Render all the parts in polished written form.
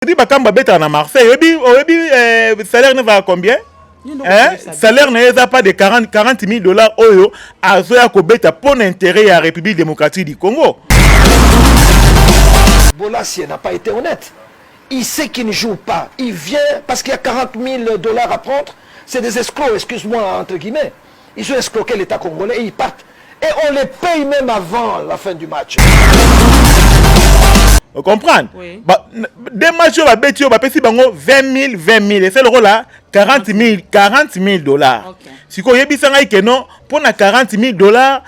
dit Bakamba bête en Marseille. Salaire ne va à combien? Salaire ne pas de 40 000 dollars Oyo à Zoya Kobeta pour l'intérêt à la République démocratique du Congo. Bolasie n'a pas été honnête. Il sait qu'il ne joue pas. Il vient parce qu'il y a 40 000 dollars à prendre. C'est des escrocs, excuse-moi, entre guillemets. Ils ont escroqué l'État congolais et ils partent. Et on les paye même avant la fin du match. Vous comprenez? Oui. Des matchs, on va bêter, on va payer 20 000. Et c'est le rôle là, 40 000 dollars. Si vous avez dit que non, pour 40 000 dollars,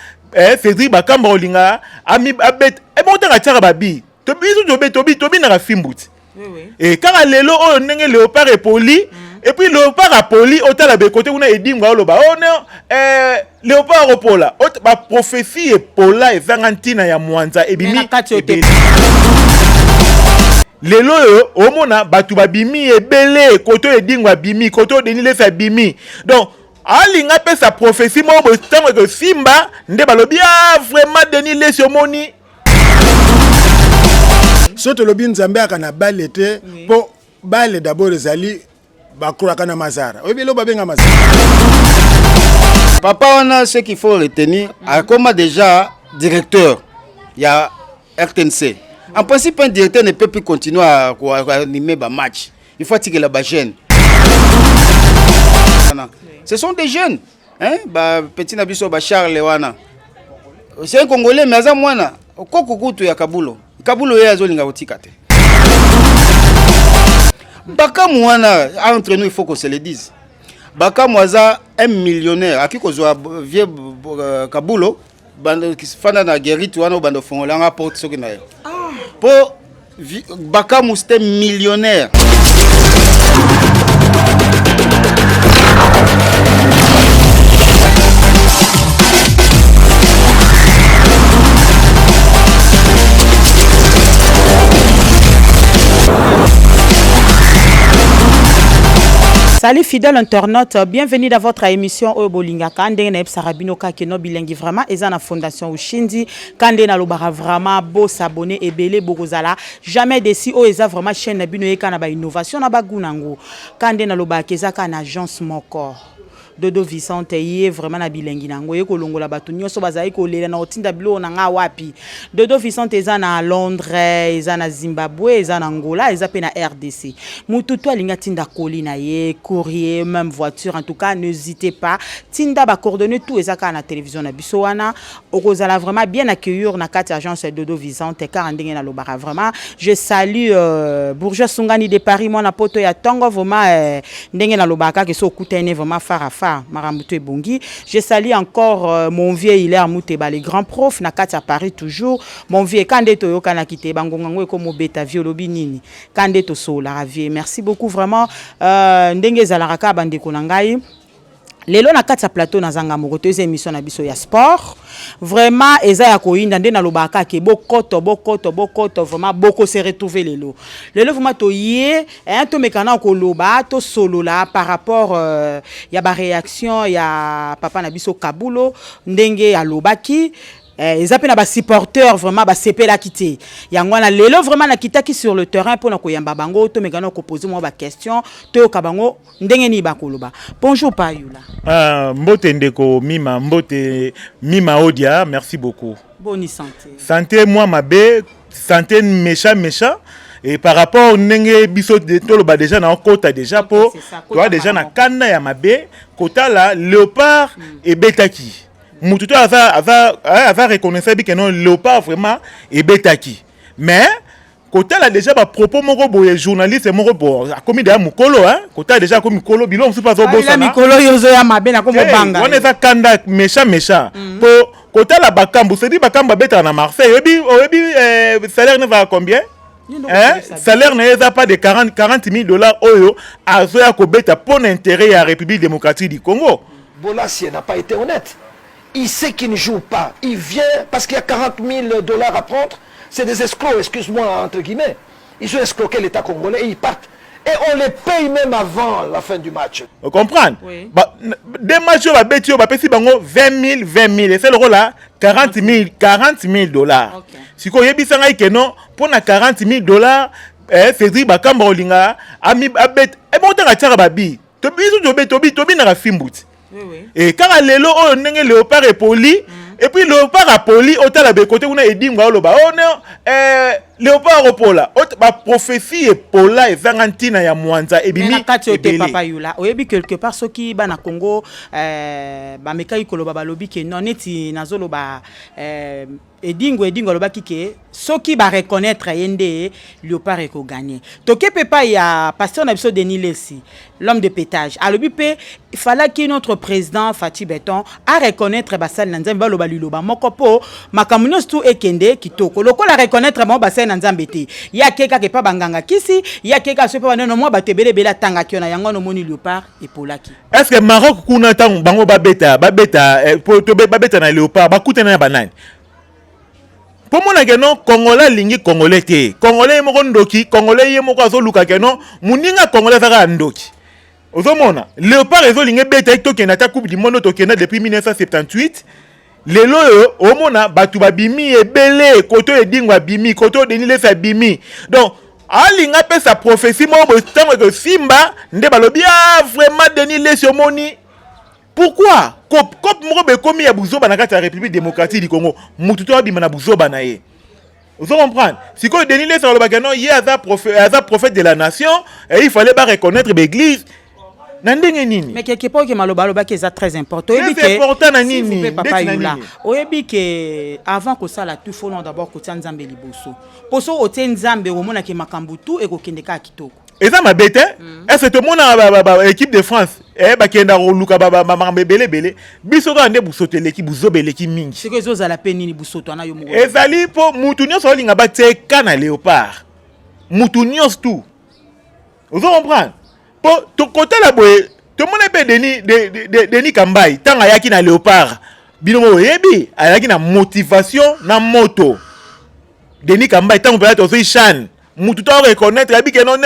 Cédric Bakamba Olinga, Ami Abet, et bon, tu as tiré Babi. Tobi n'a pas fimbout. Et quand on a léopard et poli, et puis léopard a poli, autant la côté où on a dit, on a léopard au pola. Ma prophétie est pola et Zangantina ya Mwanza et Bimi. Lelo au mona batu babimi e belé koto e dingwa bimi koto denile sa bimi. Donc alinga pe sa prophétie mo bo tango que Simba nde balobi vraiment denile so moni. Soto lobi nzambe akana balete po bale d'abord ezali bakura kana mazara. Oyebelo babenga mazara. Papa on a ce qu'il faut retenir comme déjà directeur il y a RTNC. En principe, un directeur ne peut plus continuer à animer un match. Il faut attirer la chaîne. Ce sont des jeunes. Hein? Petit Nabiso Charles Lewana. C'est un Congolais, mais à moi, il y a Kabulo. Kabulo est à Zolinga Otikate. Baka Mouana, entre nous, il faut qu'on se le dise. Baka Mouaza, un millionnaire. À qui qu'on soit vieux Kabulo, qui se fait dans la guerre, tu vois, on fond, on rapporte ce qu'il y a. Pour Baka Mouste millionnaire. Salut fidèles internautes, bienvenue dans votre émission Obolinga Kande na Sarabino Kakeno bilingi vraiment et la fondation Ushindi Kande na lobara vraiment beau s'abonner et belé bogozala jamais déçu o eza vraiment chaîne na bino yeka na ba innovation na ba gunango Kande na lobaka kezaka na agence moko Dodo Vicente yé vraiment na bilingi nango yeko longola batu nyoso bazai ko lela na otinda bilo na nga wapi Dodo Vicente eza na Londres eza na Zimbabwe eza na Angola eza pe na RDC mututu alinga tinda koli na ye courrier même voiture en tout cas n'hésitez pas tinda ba coordonner tout ezaka na télévision na biso wana okozala vraiment bien accueillir na carte agence Dodo Vicente car ndenge na lobara vraiment je salue Bourgeois Sungani de Paris moi na poto ya tongo vraiment ndenge na lobaka ke so kutene vraiment fara Maramoutou et Bongi. Je salue encore mon vieux Hilaire Mouteba, les grands profs, na kati à Paris toujours. Mon vieux Kande Toyo Kanakite, Bangongango et comme beta violobi nini. Kande Toso, la ravie. Merci beaucoup vraiment. Ndenge Zalaraka Bandeko Nangai. Lelo na kati ya plateau na zanga mokoteuse émission na biso ya sport vraiment eza ya koinda nde na lobaka ke bokoto vraiment boko se retrouver lelo vraiment to yé to mekana ko loba to solo là par rapport ya ba réaction ya papa na biso Kabulo ndenge ya lobaki ils appellent les supporters vraiment ba sepela kité yangwana lelo vraiment na kitaki sur le terrain pour na koyamba bango to mekana ko poser moi ba question to kabango ndenge ni ba koloba bonjour Payula mbote ndeko mima odia merci beaucoup bonne santé santé moi mabe santé méchant et par rapport ndenge biso de toloba déjà na kota déjà pour toi déjà na kanda ya mabe kota la léopard et betaki Moututo va reconnaître que non léopard vraiment et betaki mais côté là déjà ba propos moko boye journaliste moko bo comme déjà mukolo hein côté déjà comme mukolo bilon on pas zo bossa na mukolo yozo ya mabe na comme banga on est ça kanda méchant pour côté là bakambu c'est dit bakamba beta na Marseille salaire ne va à combien salaire ne pas de 40 000 dollars Oyo à Zoya Kobeta pour l'intérêt à la République démocratique du Congo. Bolasie n'a pas été honnête. Il sait qu'il ne joue pas. Il vient parce qu'il y a 40 000 dollars à prendre. C'est des escrocs, excuse-moi, entre guillemets. Ils ont escroqué l'État congolais et ils partent. Et on les paye même avant la fin du match. Vous comprenez? Oui. Des matchs, on va bêter, on va payer 20 000. Et c'est le rôle là, 40 000 dollars. Si vous avez dit que non, pour 40 000 dollars, Cédric Bakamba olinga ami abet e botanga tshaka babi to biso tobi na fimbuti et quand lelo o ndenge léopard et poli et puis léopard a poli otala be côté kuna edimba oloba oh non léopard opola ba prophétie et pola et zangantina ya mwanza ebimi ebele papa yula oyebi quelque part soki bana Congo ba mekai koloba balobi ke non neti nazolo ba edingo lobaki ke soki ba reconnaître yende léopard eko gagner toke pepa ya pasteur na biso Denis Lesi l'homme de pétage alobi pe il fallait que notre président Fati Beton a reconnaître basal na nzambe baloba liloba moko po makamuno stu ekende kitoko lokola reconnaître mo basal na nzambe te ya keka ke pa banganga kisi ya keka so pa no mo batebele bela tanga kiona yango no moni léopard epolaki est-ce que Maroc kuna tango bango babeta babeta na léopard bakutana na banani. Pour moi, non, Congolais lingi Congolais te. Congolais moko ndoki, Congolais moko azoluka keno, muninga Congolais zaka ndoki. Ozomona, léopard ezo lingi beta to kena ta coupe du monde to kena depuis 1978. Lelo omona batu babimi ebele, koto edingwa bimi, koto Denis Lesi bimi. Donc alinga pe sa prophétie mo botango que Simba nde balobi vraiment Denis Lesi omoni. Pourquoi Cop Morobe komi ya buzoba na kati ya République démocratique du Congo, mututo abima na buzoba na ye. Vous comprenez? Si ko Denis Lesi alobaka non, il y a prophète de la nation et il fallait pas reconnaître l'église. Nandenge nini? Mais quelque part que maloba qui est très important. C'est important na nini? Papa yula. Oyebi que avant que ça la tout faut d'abord ko tsanzambe liboso. Poso o tsanzambe o mona ke makambutu e ko kendeka kitoko. Et ça m'a bête, est-ce que tout le monde a l'équipe de France qui est dans le cas de Bisoto ande busote l'équipe buzobe l'équipe mingi. C'est que zo za la peine ni busoto na yo mo. Et zali po mutunyo so linga ba te kana léopard. Mutunyo tout. Vous comprenez? Po to côté la boye, tout le monde peut Denis Kambai tanga yaki na léopard. Binomo yebi, ayaki na motivation na moto. Denis Kambai tanga peut être aussi chan. Mututo reconnaître abi que non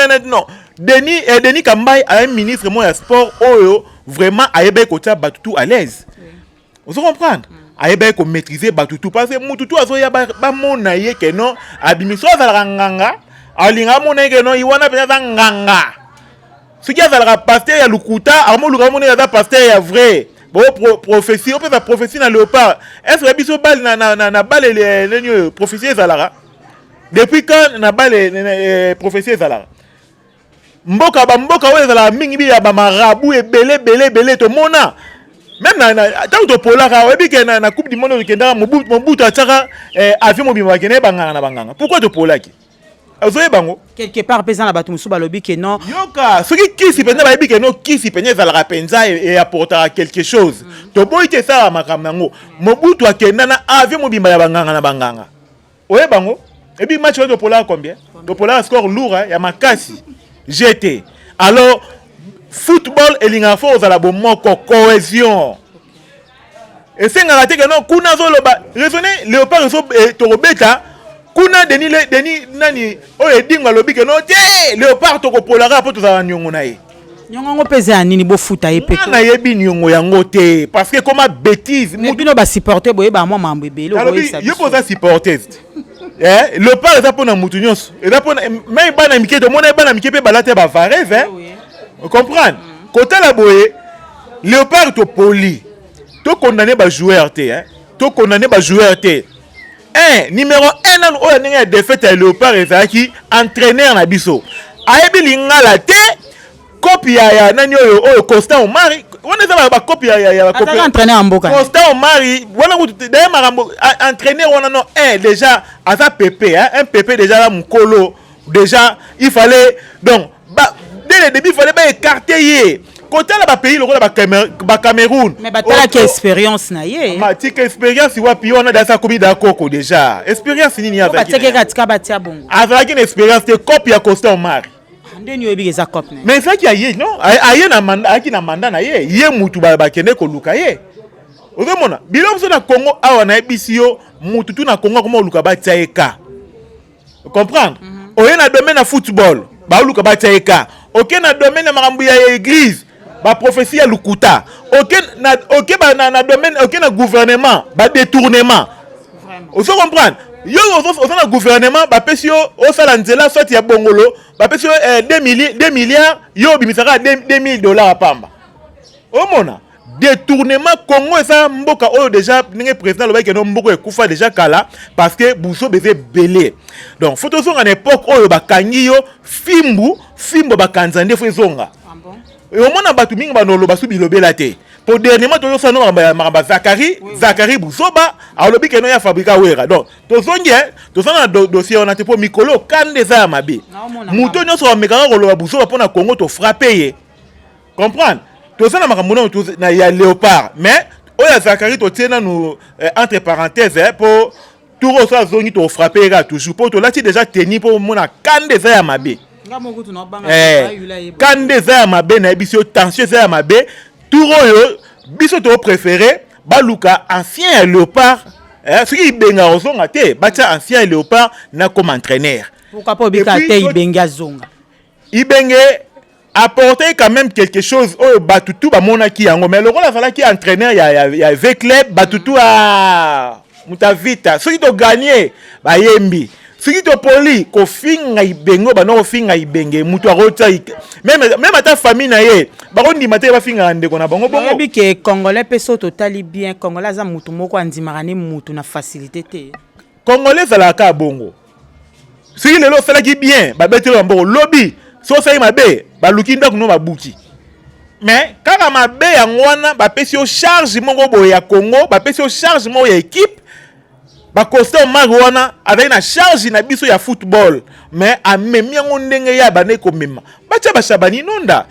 Denis Kambai a un ministre moi sport oyo vraiment ayebe ko tia batutu à l'aise. Vous comprenez? Ayebe ko maîtriser batutu parce que mututu azo ya ba mona ye que non abimiso za nganga alinga mona que non iwana pe za nganga. Ce qui a za pasteur ya lukuta amo luka mona ya pasteur ya vrai. Bon prophétie on peut la prophétie na léopard. Est-ce que biso bal na bal les prophétie za lara? Depuis quand na bale prophétie ezala mboka oyo ezala mingi bi ya ba marabu ebele to mona même na tant to polaka oyebi ke na coupe du monde okenda mobutu ataka avion mobima kene banganga pourquoi to polaki azoye bango quelque part pesa na batu musu balobi ke non yoka soki kisi penza bayebi ke no kisi penza ezala penza et apportera quelque chose to boyi te sala makambo nango mobutu akenda na avion mobima ya banganga oye bango. Et puis, match de Polar combien? De Polar score lourd, il y a Makassi, GT. Alors, football et l'ingafo aux alabomons cohésion. Et c'est un raté que non, Kuna Zoloba, raisonnez, Léopard et Torobeta, Kuna Denis Nani, oh, et Ding Lobi que non, Léopard Toro Polara pour tous les Nyongonaï. Nyongo pese anini bo futa epe. Na yebi nyongo yango te parce que comme bêtise, mubino ba supporter boye ba moi mambebe lo boye ça. Yo posa supporter. Le père est pour mutu nyonso eza pour même bana mike to mona bana mike pe balate ba varez vous comprenez côté la boye léopard to poli to condamner ba joueur te to condamner ba joueur te numéro 1 nan o ndenge défaite ya léopard ezaki entraîneur na biso ayebi lingala te copie ya nani oyo Constant Omari on est ba copie ya copie entraîneur mboka Constant Omari voilà d'ailleurs marambo entraîneur on non déjà à ça pépé un pépé déjà là mukolo déjà il fallait donc dès le début il fallait pas écarter côté là ba pays le ba Cameroun mais batala qui expérience na ye ma tika expérience wapi on a dans sa copie d'accord déjà expérience nini ya ba teke katika batia bongo avec une expérience de copie ya Constant Omari. Mais ça qui a yé non aye na mandat qui na mandat na yé yé mutu ba kende ko luka yé ozomona bilomso na Congo awa na ebisio mutu tu na Congo comme luka ba tsaeka comprendre oye na domaine na football ba luka ba tsaeka OK na domaine na makambu ya église ba prophétie ya lukuta OK ba na domaine OK na gouvernement ba détournement ozo comprendre yo au sein du gouvernement bapesi yo osala nzela soit ya bongolo bapesi yo 2 milliards yo bimisaka $2,000 apamba omona détournement Congo eza mboka oyo déjà ndenge président lobaki no mboko ekufa déjà kala parce que buso beze belé donc faut tozonga na époque oyo bakangi yo fimbu bakanza nde fo ezonga omona batu mingi banolo basu bilobela te pour dernièrement tozo sano maramba Zakari Busoba alobi keno ya fabrika wera donc tozongi tozana dossier on a te po mikolo kande za ya mabe muto nyonso wa mekaka koloba Busoba pona Congo to frapper ye comprendre tozana makambo na ya Léopard mais oya Zakari to tiena nous entre parenthèses pour tout ça zongi to frapper ga toujours pour to lati déjà teni pour mona kande za ya mabe kande za ya mabe na biso tension za ya mabe tout oyo biso to préféré baluka ancien Léopard ce qui benga ozonga te batia ancien Léopard na comme entraîneur pourquoi pas bika te ibenga zonga ibenge apporter quand même quelque chose oyo batutu ba monaki yango mais le rôle fallait qui entraîneur ya V-Club batutu a mutavita ce qui to gagner ba yembi ce qui to poli ko finga ibengo ba no finga ibenge mutu arota même ta famille na ye ba ko ndima te ba finga ndeko na bango bongo yebi ke congolais peso totali bien congolais za mutu moko andimaka ne mutu na facilité te congolais za la ka bongo ce qui lelo sala ki bien ba betelo mboko lobby so sai mabe ba luki ndako no babuki mais kaka mabe yango wana ba pesi yo charge moko boye ya Congo ba pesi yo charge moko ya équipe ba costa Marwana avec na charge na biso ya football mais amemi yango ndenge ya bane ko mema bacha ba Shabani Nonda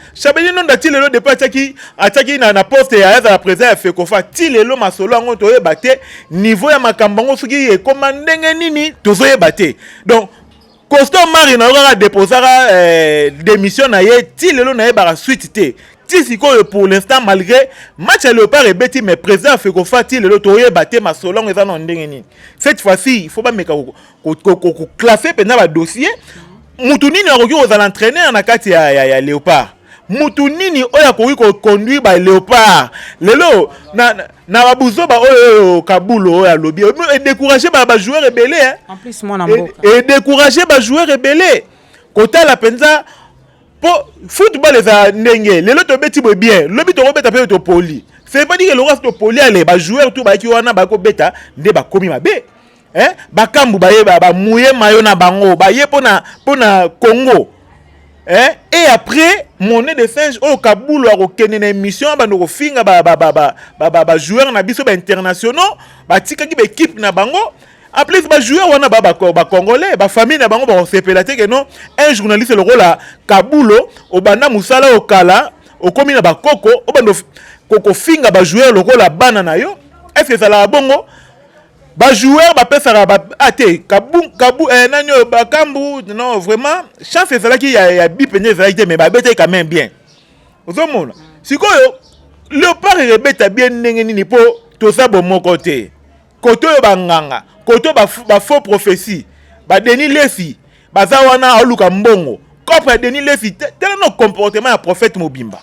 ti lelo depuis ataki na poste ya la président ya Fekofa ti lelo masolo ngo to yeba te niveau ya makambo ngo soki e koma ndenge nini tozo yeba te donc Costo Mari na ora déposera démission na ye ti lelo na ye ba suite te ti siko pour l'instant malgré match Léopard et Betty mais président Fekofa ti lelo to ye baté ma solong eza na ndenge nini cette fois-ci il faut pas meka ko classer pendant ba dossier mutu nini akoki ko l'entraîneur na kati ya Léopard mutu nini oya ko conduire ba Léopard lelo na ba Buzoba oyo Kabulo oya lobby et décourager ba joueurs rebellés en plus mon amboka et décourager ba joueurs rebellés kota la penza po football eza ndenge lelo to beti bien lobby to beta pe to poli c'est pas dire que le reste to poli ale ba joueurs tout ba ki wana ba ko beta nde ba komi mabe bakambu ba ye ba mouye mayo na bango ba ye pona Congo. Et après monnaie de singe au Kaboul au Kenya émission bando ko finga ba joueur na biso ba internationaux ba tika ki ba équipe na bango en plus ba joueur wana ba congolais ba famille na bango ba sepelate que non un journaliste le rôle à Kabulo au banda musala au kala au komi na ba koko au bando koko finga ba joueur le rôle à bana na yo est-ce que ça la bongo ba joueur ba pesa ba ate kabu nanyo ba kambu non vraiment chance c'est là qui ya bipene ça mais ba beta quand même bien ozomona sikoyo Léopard rebeta bien ndenge nini po to sa bo mon côté koto yo banganga koto ba faux prophétie ba Denis Lesi baza wana aluka mbongo kopre Denis Lesi tel no comportement ya prophète Mobimba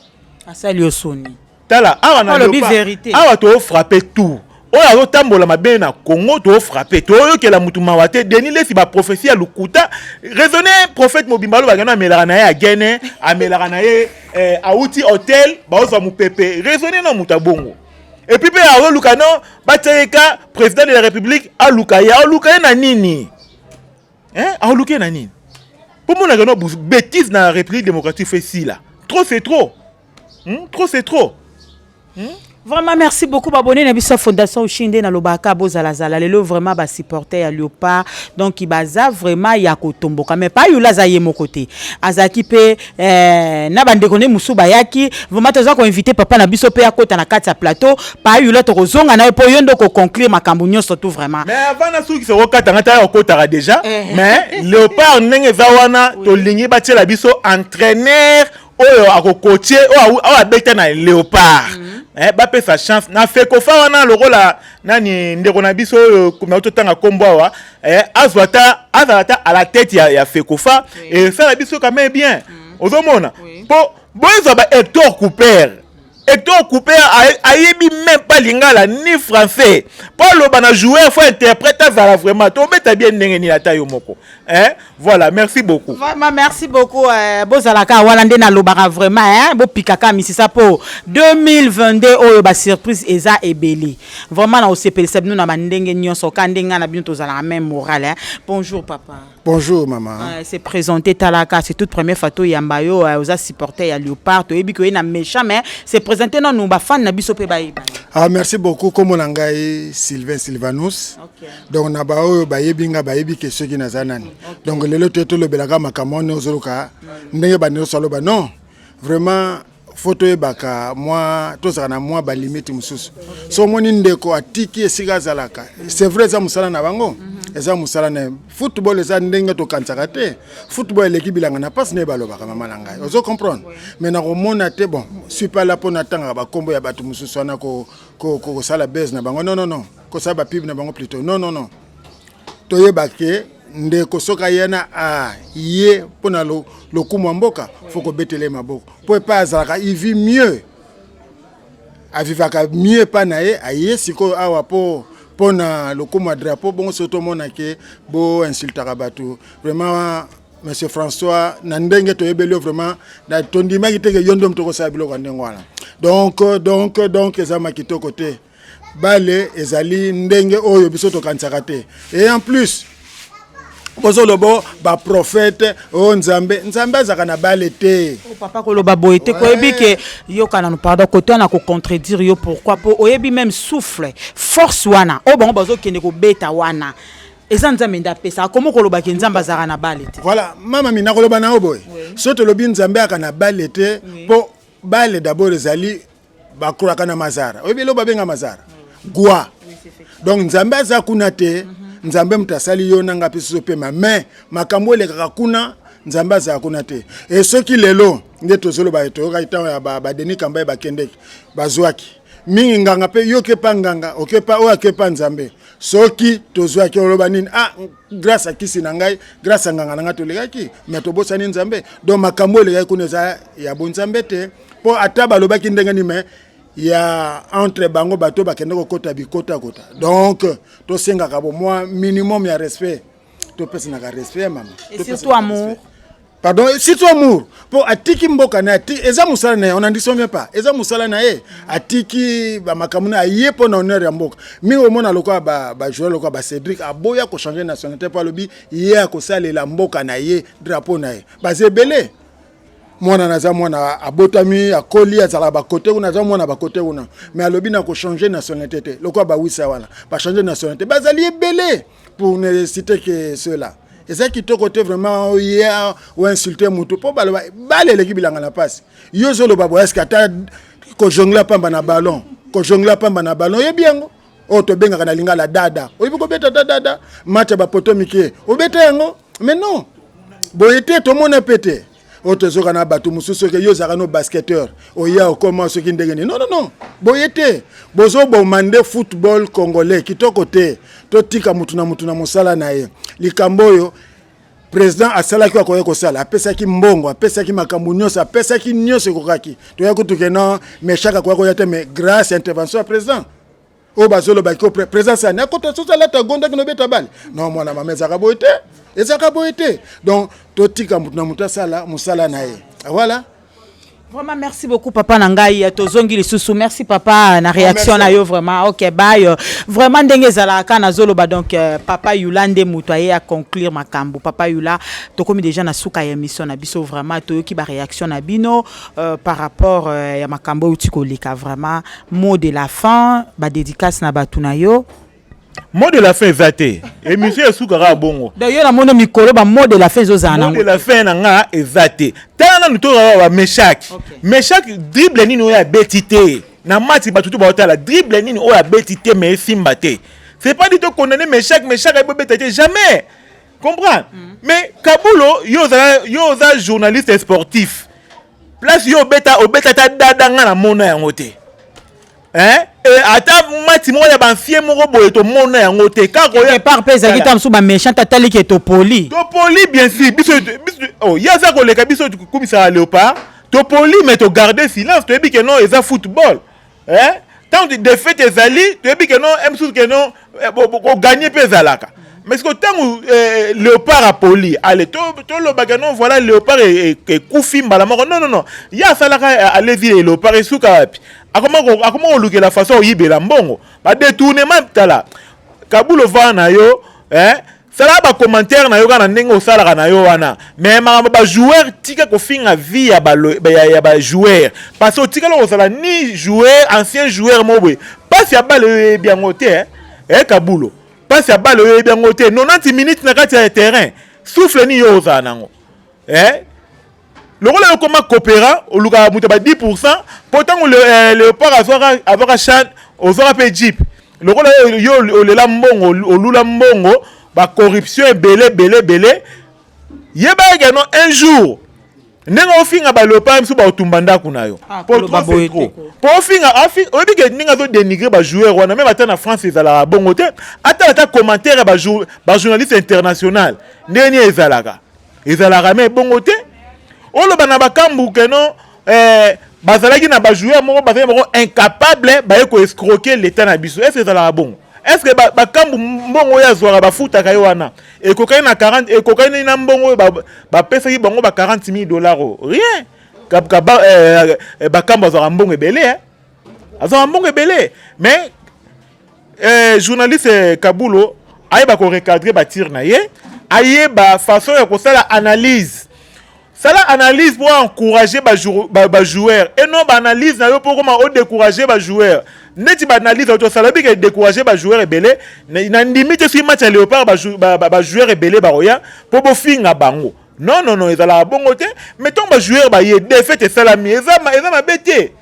asali osoni tala awa na vérité awa to frapper tout oya zo tambola mabe na Congo to frapper to yo ke la mutu mawate Denis Lesi ba prophétie ya lukuta raisonner prophète Mobimba lo bagana melaka na ye agene amelaka na ye auti hotel ba ozo mu pepe raisonner na muta bongo et puis pe a luka no bateka président de la République a luka na nini a luka na nini pour mon agano bêtise na République démocratique fait si là trop c'est trop trop c'est trop. Vraiment merci beaucoup babonné na biso fondation Ushinde na lobaka bozalazala lelo vraiment ba supporter ya Léopard donc il baza vraiment ya kotomboka mais pas yula za yemo côté azaki pe na bandeko ne musuba yaki vraiment toza ko inviter papa na biso pe akota na kati ya plateau pas yula to kozonga na po yondo ko conclure makambo nyonso tout vraiment mais avant na suki se okata ngata okota déjà mais Léopard ndenge za wana to lingi batela biso entraîneur oyo akokoche o abeta na Léopard ba pe sa chance na Fekofa wana le rôle nani ndeko na biso comme ototanga kombo wa azwata à la tête ya Fekofa et ça la biso quand même bien ozomona po bozo ba Hector Hector Couper ayebi même pas lingala ni français. Pas le bana joueur faut interpréter ça vraiment. Tobeta bien ndenge ni ata yo moko. Hein? Voilà, merci beaucoup. Vraiment merci beaucoup bozalaka walande na lobaka vraiment hein bo pikaka misisa po 2022 oyo ba surprise eza ebeli. Vraiment na osepeli sebnu na bandenge nyonso kandenga na bino tozala même moral hein. Bonjour papa. Bonjour maman. C'est présenté Talaka, c'est toute première photo Yambayo aux supporters ya Léopard to ebi ko na méchant mais c'est présenté non nous ba fan na biso pe ba. Ah merci beaucoup comme on ngai Sylvain Sylvanus. Okay. Donc na ba oyo ba yebinga ba yebi ke soki na zanani. Donc lelo teto le belaka makamone ozoluka ndenge ba no solo ba non. Vraiment photo ebaka moi tozaka na moi ba limite mususu. So moni ndeko atiki esika zalaka. C'est vrai ça musala na bango. Eza musala na football eza ndenge to kansaka te. Football l'équipe bilanga na passe ne balobaka mama na ngai. Ozo comprendre. Mais na ko mona te bon, suis pas là pour natanga ba kombo ya batu mususu na ko sala base na bango. Non non non. Ko sa ba pib na bango plutôt. Non non non. Toyebake ndeko soka yana a ye pona lo kumwa mboka faut ko betele maboko. Pour pas azalaka il vit mieux. Avivaka mieux pa na ye aye siko awa po pona le kumwa drapeau bon soto mona ke bo insultaka batu. Vraiment monsieur François na ndenge to yebelo vraiment na tondima kiteke yondom to ko sabilo ko ndengwana. Donc ezama kitoko te. Bale ezali ndenge oyo biso to kansaka te. Et en plus bozolobo ba prophète o nzambe azaka na bale te. Papa koloba boyete ko yebi ke yo kana no pardon côté na ko contredire yo pourquoi po oyebi même souffle force wana o bango bazo kende ko beta wana eza nzambe ndapesa komo koloba ke nzambe azaka na bale te. Voilà mama mina koloba na oboy soto lobi nzambe aka na bale te po bale d'abord ezali bakuraka na mazara oyebi lo babenga mazara gwa donc nzambe aza kuna te. Nzambe mtasali yo nanga piso pema mais makambo le kakuna nzambe za kuna te et soki lelo nde tozolo ba to kaita ya ba deni kamba ba kendeki bazwaki mingi nganga pe yoke pa nganga okepa o akepa nzambe soki tozwaki oloba nini grâce à kisi na ngai grâce à nganga nanga tolekaki mais to bosani nzambe donc makambo le kuna za ya bonzambe te po ataba lobaki ndenge ni mais il y a entre bango bato bakende ko kota bikota kota donc to senga ka bo moi minimum ya respect to pesa na respect mama et surtout amour pardon surtout amour pour atiki mboka na ati eza musala na on en dit même pas eza musala na ye atiki ba makamuna ye po na honneur ya mboka mi o mona lokwa ba joueur lokwa ba Cédric aboya ko changer nationalité pa lobi ye ko salela mboka na ye drapeau na ye ba zebele mwana naza mwana abotami akoli azala ba côté kuna za mwana ba côté kuna mais alobi na ko changer nationalité te lokwa ba wisa wana ba changer nationalité bazali belé pour ne citer que cela et ça qui to côté vraiment hier ou insulter mutu po bale l'équipe bilanga na passe yo zolo babo est-ce que ata ko jongla pamba na ballon ye bien o to benga kana lingala dada o ibi ko beta dada match ba poto mikie o beta yango mais non boyete to mona pété otezoka na bato mususu ke yo zaka no basketteur oya okoma soki ndenge ni non boyete bozo bomande football congolais kitoko te to tika mutu na mosala na ye likambo yo président asalaki akoye kosala apesaki mbongo apesaki makambo nyonso apesaki nyonso kokaki to ya kutuke non mais chaque akoya te mais grâce à intervention à président o bazolo baki président ça na kota so la ta gonda kino beta bal non mwana mama zaka boyete ezaka boyete donc to tika mutu na mutu sala musala na ye voilà. Vraiment merci beaucoup papa Nangai tozongi lisusu merci papa na réaction na yo vraiment OK bye vraiment ndenge zala kana zoloba donc papa Yulande mutoye à conclure makambo papa Yula to komi déjà na suka ya émission na biso vraiment to ki ba réaction na bino par rapport ya makambo utiko lika vraiment mot de la fin ba dédicace na batuna yo. Mot de la fin ezate émission esukara bongo d'ailleurs na mono mikolo ba mot de la fin zozana mot de la fin na nga ezate tana nuto wa Meshak Meshak dribble nini oya betité na mati batutu ba otala dribble nini oya betité mais simba te c'est pas dit to condamner Meshak ay betité jamais comprends mais Kabulo yo za journaliste sportif place yo beta ta dada nga na mona yango te hein et ata mati mo ya banfie moko boye to mona yango te ka ko ya par pesa kitam su ba méchant tatali ke to poli bien sûr biso oh ya za ko leka biso komisa Léopard to poli mais to garder silence to yebi que non eza football hein tant de défaite ezali to yebi que non emsu que non ko gagner pe zalaka mais ce que tant léopard a poli allez to le bagano voilà léopard et koufi mbala moko non ya salaka allez-y léopard et souka wapi akoma oluke la façon oyibela mbongo ba détournement tala Kabulo va na yo hein sala ba commentaire na yo kana ndenge osala na yo wana mais ba joueur tika ko finga vie ya ba joueur parce que tika lo sala ni joueur ancien joueur mobwe passe ya balle bien ngote Kabulo passe ya balle bien ngote 90 minutes na kati ya terrain souffle ni yo za nango le rôle est comme coopérant au luka muta ba 10% pourtant le port avoir chan ozora pe jeep le rôle yo le la mbongo o lula mbongo ba corruption est belé yeba également un jour nenga ofinga ba leopard msu ba otumbanda kuna yo pour ofinga obi ke ninga zo dénigrer ba joueur wana même ata na France ezala bongo te ata commentaire ba journaliste international ndeni ezalaka mais bongo te olo bana bakambu ke non bazalaki na ba joueur moko bazali moko incapable ba ko escroquer l'état na biso est-ce que ezalaka bon est-ce que bakambu mbongo ya zwara bafuta kayo wana et cocaïne na 40 et cocaïne na mbongo ba pesaki bango ba $40,000 rien bakambu zwara mbongo ebele azwa mbongo ebele mais journaliste Kabulo ayeba ko recadrer ba tir na ye ayeba façon ya ko sala analyse pour encourager ba joueur et non ba analyse na yo pour comment décourager ba joueur neti ba analyse auto salabi que décourager ba joueur ebele na limite sur match à léopard ba joueur ebele ba roya pour bo finga bango non ezala bongo te mettons ba joueur ba ye défaite salami eza ma bête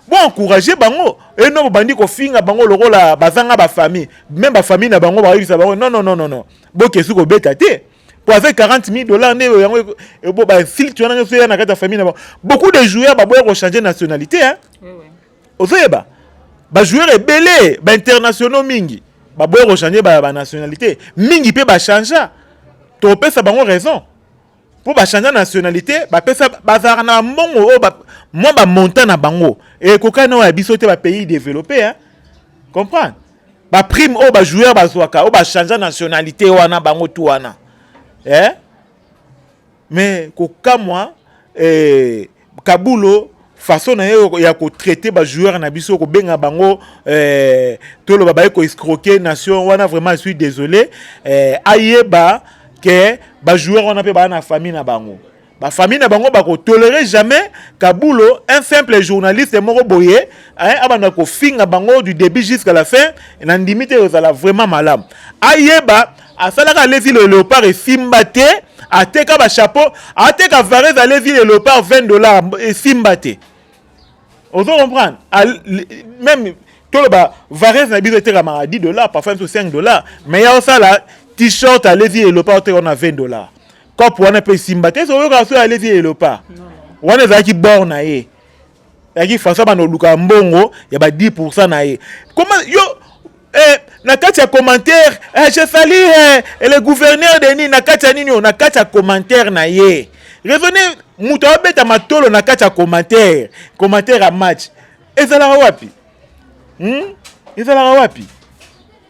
bon encourager bango et non bandi ko finga bango le rôle bazanga ba famille même ba famille na bango ba yisa bango non bo kesu ko beta te pour avec $40,000 si tu as une famille beaucoup de joueurs vont changer nationalité hein ozoyeba ba joueurs ebele ba internationaux mingi ba vont changer ba nationalité mingi pe ba changer to pesa bango raison pour ba changer nationalité ba pesa bazar na mbongo moi ba montant na bango et kokana wa biso te ba pays développé hein comprendre ba prime ba joueurs ba zwaka ba changer nationalité wana bango tout wana mais kokamwa Kabulo façon na ya ko traiter ba joueur na biso ko benga bango to lo ba ko escroquer nation wana vraiment je suis désolé ayeba que ba joueur on a pe ba na famille na bango ba famille na bango ba ko tolérer jamais Kabulo un simple journaliste moko boye abana ko finga bango du début jusqu'à la fin na limite ezala vraiment malam ayeba asalaka lezi le léopard et simbate ateka ba chapeau ateka Varese lezi le léopard $20 et simbate ozo comprendre même tout le ba Varese na biso teka ma $10 parfois $5 mais ya osala t-shirt lezi le léopard on a $20 quand pour on peut simbate so yo ka so lezi le léopard wana za ki borna ye ya ki façon ba no luka mbongo ya ba 10% na ye comment yo na kati ya commentaire je salue le gouverneur de ni na kati ya nini na kati ya commentaire na ye raisonner muto abeta matolo na kati ya commentaire à match ezala wapi ezala wapi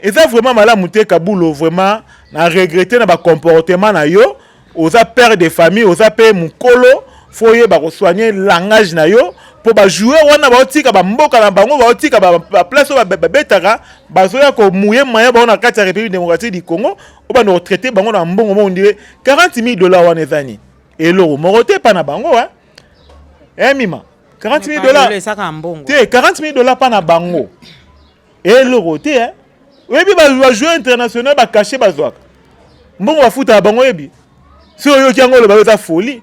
eza vraiment malamu te Kabulo vraiment na regretter na ba comportement na yo oza père de famille oza pe mukolo foye ba ko soigner langage na yo pour ba jouer wana ba otika ba mboka na bango ba otika ba place ba betaka ba zoya ko mouye maya ba na kati ya République démocratique du Congo o ba no traiter bango na mbongo mo ndire $40,000 wana ezani eloro morote pa na bango mima $40,000 te $40,000 pa na bango eloro te webi ba joueur international ba cacher ba zwaka mbongo ba futa bango yebi si oyo kiango le ba za folie.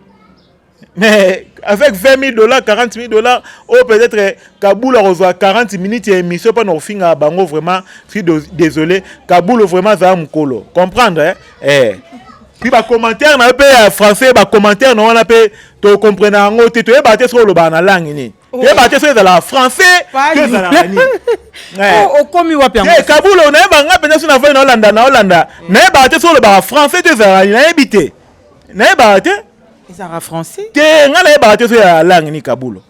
Mais avec $20,000, $40,000, ou peut-être Kaboul reçoit 40 minutes et émission pour nous finir à Bango vraiment. Je suis désolé. Kaboul vraiment ça mukolo. Comprendre Puis bah commentaire na pe français bah commentaire non on a pe to comprendre en haut tu es battu sur le bana langue ni. Tu es battu sur la français que ça la ni. O komi wapi en. Kaboul on est banga peut-être sur la fin na Hollanda. Na battu sur le bana français tu es ça ni na habité. Na battu Ils sont français. Te ngala e ba te so ya langue ni Kabulo.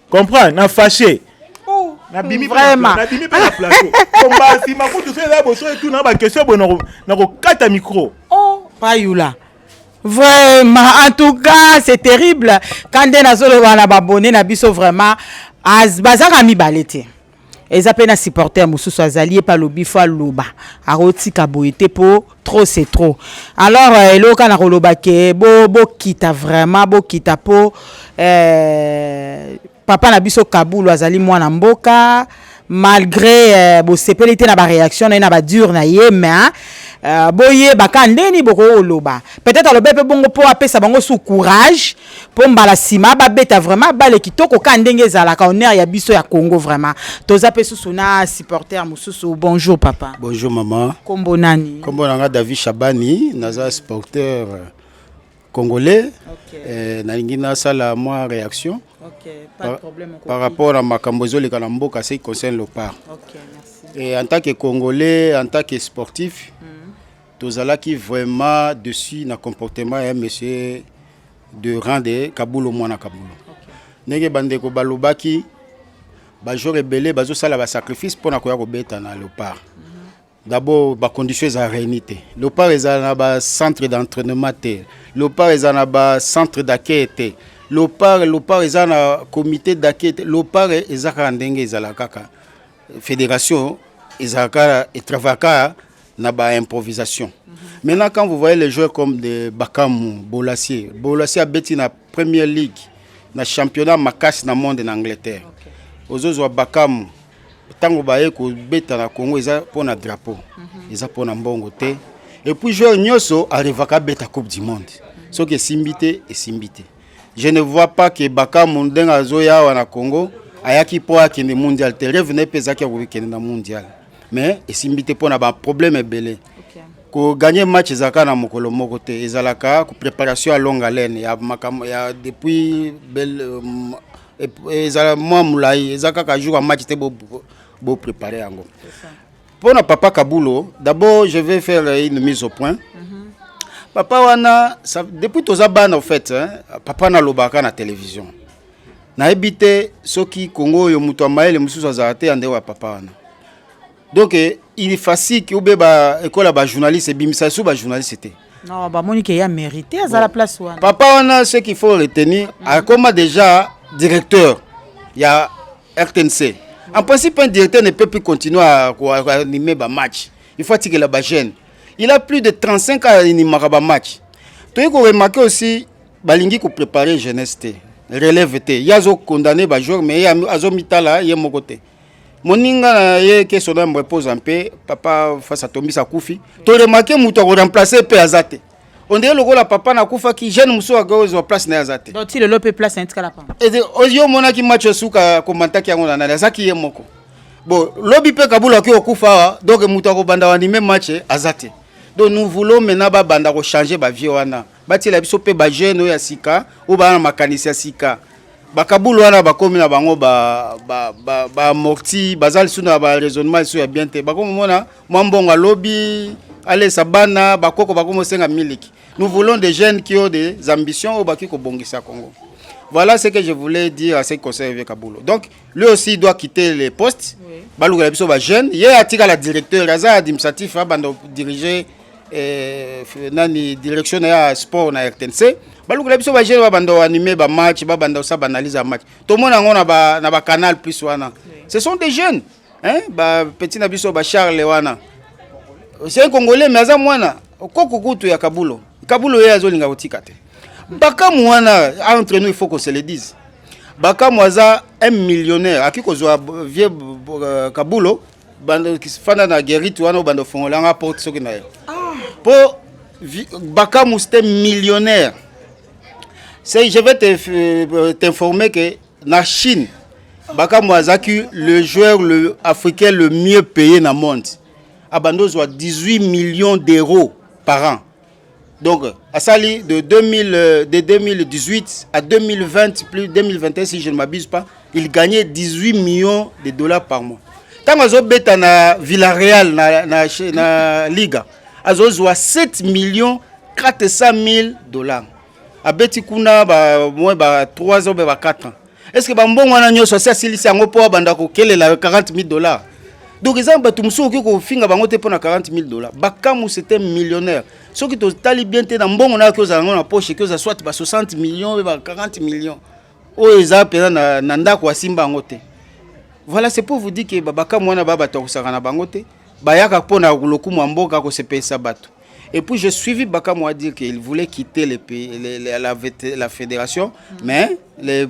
Comprends, na fâché. Oh, Na bimi vraiment. Na bimi pe na plateau. Komba si makutu so ya boso et tout na ba question bon na ko kata micro. Oh, pas Yula. Vraiment, en tout cas, c'est terrible. Quand on a solo wana babone na biso vraiment az bazaka mi balete. Ils appellent un supporter mususu azali pa lobi fa loba. Aroti kaboité po trop c'est trop. Alors elo kana koloba ke bo kita vraiment bo kita po papa na biso Kabulo azali mwana mboka malgré bo sepelité na ba réaction na ba dur na ye mais boye bakandeni boko oloba peut-être alobe pe bongo po apesa bango sous courage po mbala sima ba beta vraiment bale kitoko kandenge zala ka honneur ya biso ya Congo vraiment toza pe susu na supporter mususu. Bonjour papa. Bonjour maman. Kombo nani? Kombo nanga David Chabani, naza supporter congolais. Okay. Nalingi na sala moi réaction. OK, pas de problème. Par rapport à makambo zo leka na mboka ce qui concerne le part. OK, merci. Et en tant que congolais, en tant que sportif, tozala qui vraiment dessus na comportement un monsieur de rendre Kabulo mwana Kabulo. Nenge bande ko balobaki ba jour rebelle bazo sala ba sacrifice pour na koya ko beta na Léopard. D'abord ba conditions za réunité. Léopard ezana ba centre d'entraînement te. Léopard ezana ba centre d'accueil. Léopard ezana comité d'accueil. Léopard ezaka ndenge ezala kaka fédération ezaka et travaka na ba improvisation. Maintenant quand vous voyez les joueurs comme de Bakamu, Bolassier a beti na Premier League, na championnat makasi na monde en Angleterre. Ozozo Bakamu tango baye ko beta na Congo eza pona drapeau. Eza pona mbongo te. Et puis joueur nyoso arrivaka beta Coupe du monde. So que simbité et simbité. Je ne vois pas que Bakamu ndenga zoya wana Congo ayaki po akende mondial te revene pezaki ko kende na mondial. Mais esimbité pona ba problème ebele. Ko gagner match ezaka na mokolo moko te ezalaka ko préparation à longue haleine ya makam ya depuis bel ezala moi mulai ezaka ka jour match te bo préparer yango. Pour na papa Kabulo, d'abord je vais faire une mise au point. Papa wana depuis tozabana en fait papa na lobaka na télévision. Na ebité soki Congo yo muto maele mususu azate ande wa papa wana. Donc il est facile que ba école ba journaliste bimisa sou ba journaliste était. Non, bah Monique a mérité à la place wana. Papa on a ce qu'il faut retenir comme déjà directeur il y a RTNC. En principe un directeur ne peut plus continuer à animer ba match. Il faut que la jeune. Il a plus de 35 ans à animer ba match. Tu as remarqué aussi balingi ko préparer jeunesse té, relève té. Yazo condamné ba joueur mais azo mitala yé mon côté. Moninga ye ke sona me repose un peu papa face à Tombi Sakufi to remarquer muto ko remplacer pe azate on dirait le la papa na kufa ki jeune muso agozo place na azate donc il le peut place un tika pa et oyo mona ki match suka komanta ki yango na zaki ye moko bon lobi pe Kabulo ki okufa donc muto ko banda anime match azate donc nous voulons maintenant ba banda ko changer ba vie wana bati la biso pe ba jeune ya sika ou ba na makanisi ya sika Kabulo wana bakomi na bango ba morti bazali suna ba raisonnement sur ya bien te bakomo mona mwambonga lobby allez sabana bakoko bakomo senga miliki. Nous voulons des jeunes qui ont des ambitions au baki ko bongisa Congo. Voilà ce que je voulais dire à ce conseil Kabulo. Donc lui aussi doit quitter les postes. Baluga la biso ba jeune, il atika la directeur raza administratif bando diriger nani direction ya sport na RTNC. Baluka biso ba jeune ba bando animer ba match ba bando sa banaliser match tout monde ngona na ba canal plus wana ce sont des jeunes hein ba petit na biso ba Charles wana c'est un congolais mais aza mwana kokukutu ya Kabulo ye azolinga kotika te Bakamu wana entre nous il faut qu'on se le dise Bakamu aza un millionnaire akiko zo vieux Kabulo bando qui fana na guerite wana bando fongola nga porte soki na pour Bakamu c'était millionnaire. Je vais t'informer que la Chine, Bakamu azaki le joueur africain le mieux payé dans le monde. Abando soit 18 millions d'euros par an. Donc, à Sali de 2018 à 2020 plus 2021 si je ne m'abuse pas, il gagnait 18 millions de dollars par mois. Tant que beta na Villarreal na Liga, azo soit 7 millions 400 000 dollars. abeti kuna ba moins ba 3 ans ba 4 ans. Est-ce que ba mbongo wana nyoso ça silisi yango po banda ko kelela $40,000. Donc ils ont battu muso qui ko finga bango te pona $40,000. Bakamu c'était millionnaire. Ceux qui tali bien te na mbongo na ko za na poche que ça soit ba 60 millions ba 40 millions. O eza pena na ndako asimba ngote. Voilà, c'est pour vous dire que bakamu wana baba to kusaka na bango te. Bayaka pona lokumu mboka ko se pesa bato. Et puis j'ai suivi Bakamu à dire qu'il voulait quitter les pays, la fédération, mais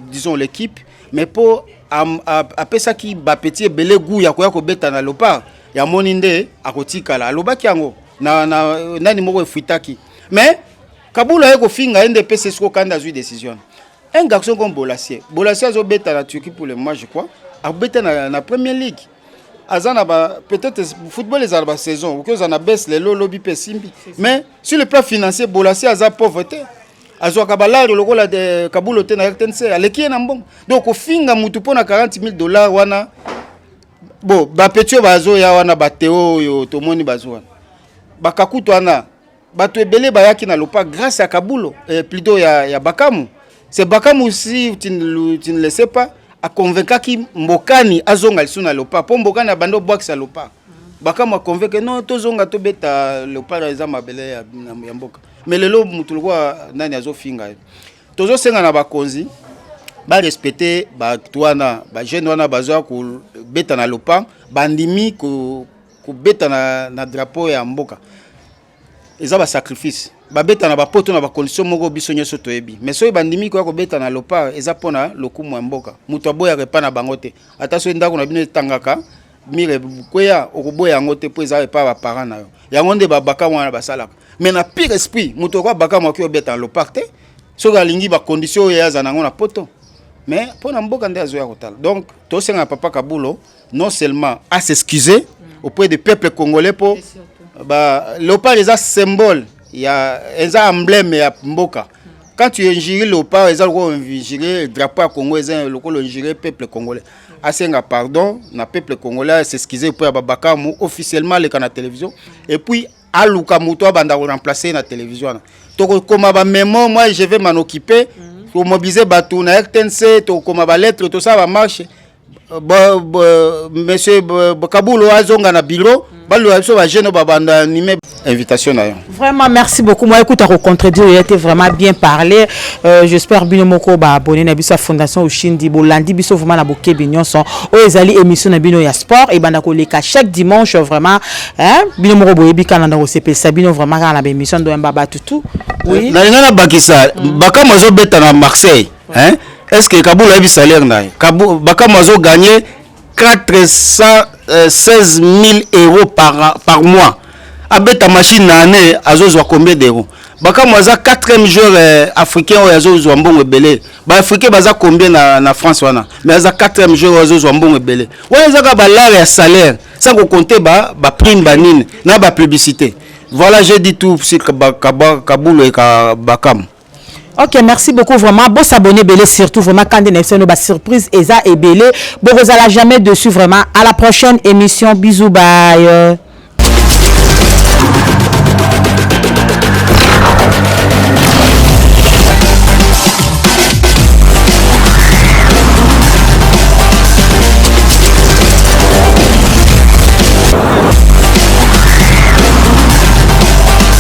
disons l'équipe, mais pour après ça qui ba petit belé goût ya ko beta na lopa ya moninde akotika la lobaki yango na nani moko fuitaki. Mais Kabula eko finga NDP c'est ce qu'on a eu décision. Un garçon comme Bolasie zo beta la Turquie pour le mois je crois, a beta na Premier League. Azana peut-être football les arba saison que ça na baisse les lobby pesimbi mais sur le plan financier Bolassi aza pauvreté azwa kabala le lokola de Kabulo te na RTNC aleki na mbongo donc ofinga mutu pona $40,000 wana bon ba petio bazo ya wana bateo yo tomoni bazo wana bakakuto wana bato ebele bayaki na lopa grâce à Kabulo plutôt ya Bakamu c'est Bakamu si tu ne le sais pas a convaincu ki mbokani azonga lisuna lopa po mbokani abando boxa lopa Bakamu a convaincu non tozonga to beta lopa za mabele ya mboka mais lelo mutulwa nani azofinga tozo senga na bakonzi ba respecter ba twana ba jeune wana bazwa ku beta na lopa bandimi ku beta na drapeau ya mboka eza ba sacrifice ba beta na ba poto na ba condition moko biso nyoso toyebi mais so bandimi ko beta na lopa eza pona lokumu ya mboka muto aboya repa na bangote ata so ndako na bino tangaka mire koya okuboya ngote po eza repa ba parents na yo yango nde ba Bakamu wana basalaka mais na pire esprit muto ko Bakamu ko beta na lopa te so galingi ba condition ya za nango na poto mais pona mboka nde azo ya kotala donc to senga papa Kabulo non seulement à s'excuser auprès du peuple congolais pour ba lopa les symbole il y a un emblème ya mboka quand tu ingires lopa ils ont ingiré le drapeau congolais le ingiré peuple congolais asenga pardon na peuple congolais s'excuser pour Bakamu officiellement le canal télévision et puis aluka muto banda remplacer na télévision to comme ba mémo moi je vais m'en occuper pour mobiliser batou na RTNC to comme ba lettre tout ça va marcher monsieur Kabulo azonga na bureau balo aso ba jeune babanda animé invitation na yo. Vraiment merci beaucoup. Moi écoute à contredire il était vraiment bien parlé. J'espère bino moko ba abonné na biso fondation Ushindi bolandi biso vraiment na bokebi nyonso o ezali émission na bino ya sport et banda ko leka chaque dimanche vraiment hein bino moko boyebi kana na sepesa bino vraiment kana na émission do mbaba tutu. Oui. Na ngana bakisa Bakamu azo beta na Marseille hein. Est-ce que Kabulo a vu salaire na Bakamu azo gagné 416 000 euros par mois. Abeta machine na année azozwa combien d'euros? Bakamu aza 4e joueur africain o azozwa mbongo ebele. Ba africain baza combien na France wana? Mais aza 4e joueur azozwa mbongo ebele. Wana zaka ba lare ya salaire sans compter ba prime banine na ba publicité. Voilà, j'ai dit tout sur Kabulo et Bakamu. Ok, merci beaucoup vraiment. Bon s'abonner belé surtout vraiment quand des nos surprise Eza et belé. Bon vous allez jamais dessus vraiment. À la prochaine émission. Bisous bye.